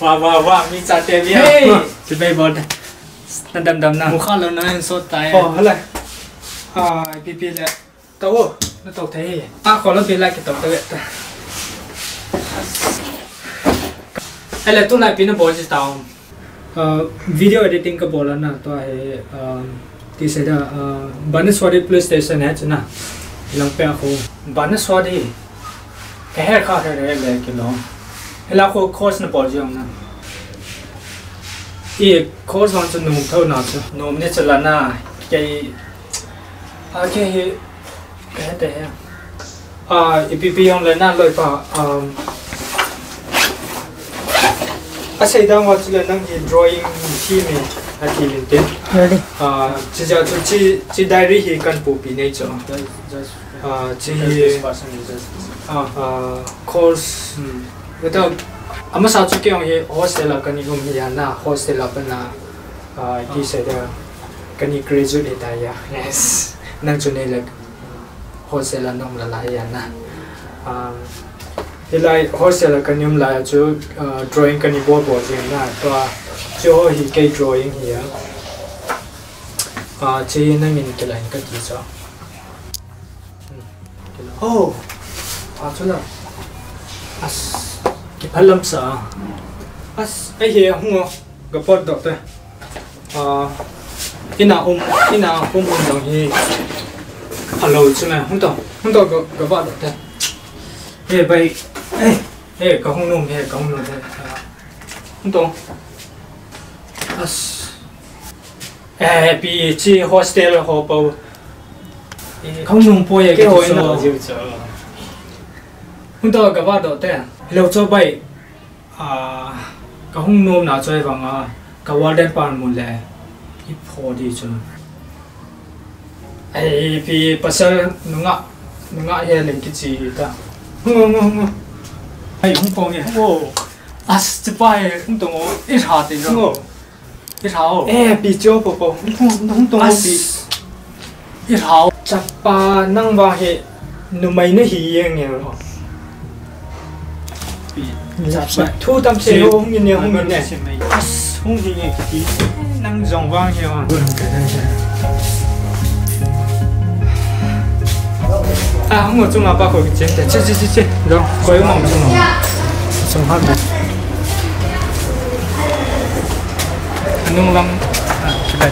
wow mi cha te bia chỉ bay bột đầm nào một khát lớn nó sốt tay hả lại pi lại tàu nó tàu thế còn nó pi lại cái tàu tới vậy hay là tôi lại pi nó bồi gì tàu video editing cái bộ là na tôi hay thì sẽ là bán số đi PlayStation hết chứ na lòng pe không bán số đi cái hết khác hay là cái nó hay là cô course nó bỏ gì không na ý course hoàn toàn nôm thôi nào chứ nôm này chỉ là na cái cái thế EPP ông lên na lời bảo xây đang vào là năng hình drawing team này thì mình tên chỉ giờ chỉ diary thì cần bổ bị này cho chỉ course người ta ama sao cho cái ông ấy hostel là cái gì cũng như na hostel là bên na thì sẽ là cái gì graduate để tay yes năng cho nên là hostel là nông là lại na thì lại hostel là cái nhóm lại cho drawing cái gì board gì na to cho hi cái drawing here chỉ nên mình cái lại cái gì cho chỗ nào cái phần lâm sợ ấy hi không gặp bớt được thôi cái nào ôm đồng hi hello chứ này không to gặp bớt được thôi ê vậy ê có không nung thế không to bị chỉ hostel họ bảo không nung bôi cái hồi nào không to gặp bớt được thôi lâu cho bay có không nôm nào chơi bằng cái warden pan một lẻ ít phô đi cho ai vì bây giờ nó ngã hiện lên cái gì ta không ai không phong nhỉ chỉ bay không懂ít hạt thì rồi ít hào bị cho bộ không懂bị ít hào chặt ba năng vào hệ nó mấy nó hiền nhỉ thu tâm sẽ không nhìn nhiều không nhìn này không nhìn này thì năng dòng vang nhiều không có chung là bao khối cái chuyện chết rồi quay mỏng chung hết rồi nung lắm cái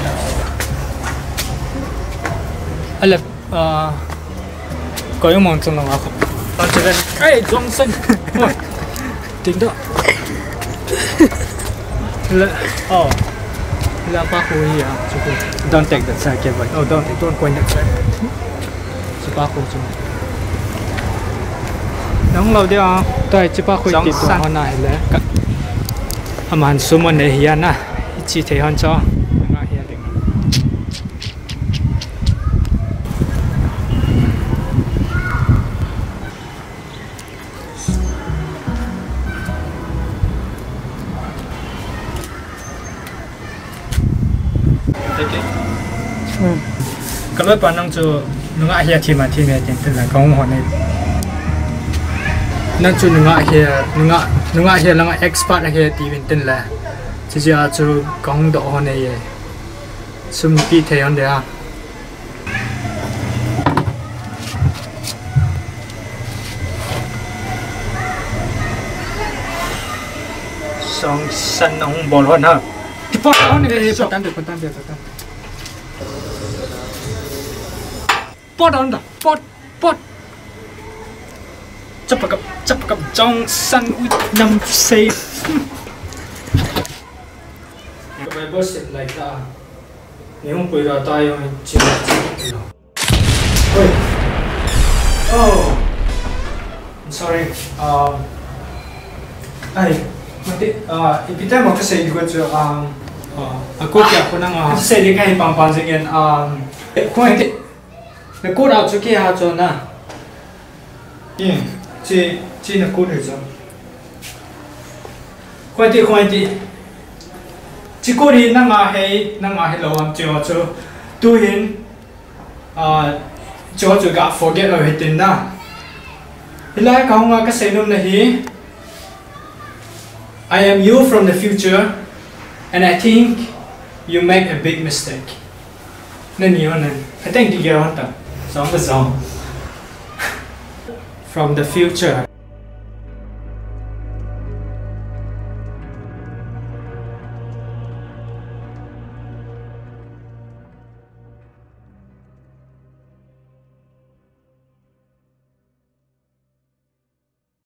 này là quay mỏng chung là không chơi đây cái trong sân tính đó là ba khối gì à don't take that side vậy don't quay that side chỉ ba khối chung nóng lâu đi à tại chỉ ba khối tiếp tục hơn này là mà anh số mình này hiện à chỉ thấy hơn cho cái lớp bạn năng cho nó ngại hiện thì mà thì này thì là không hoàn này năng cho nó ngại hiện là expert hiện thì mình tin là chỉ giờ cho công độ hoàn này sum pi thấy hơn đấy à song sân ông bò hơn hả cái pot đó này tan được pot on the pot chấp cặp trong sân năm safe cái bài boss like that nếu không quay ra tay rồi chỉ ôi I'm sorry ai ipita mo kasi ko cho ako kaya ko nang kasi di kay pampansin ko cái cốt áo cho kia áo cho na, chỉ là cốt rồi cho, khoai đi, chỉ cốt đi năng ngã lâu ham cho tu hin, cho cả forget rồi hết tin na, lại cái cái xây nôm này hi, I am you from the future, and I think you make a big mistake. Nên nhiều nên, I think you get on that. Song the song. From the future.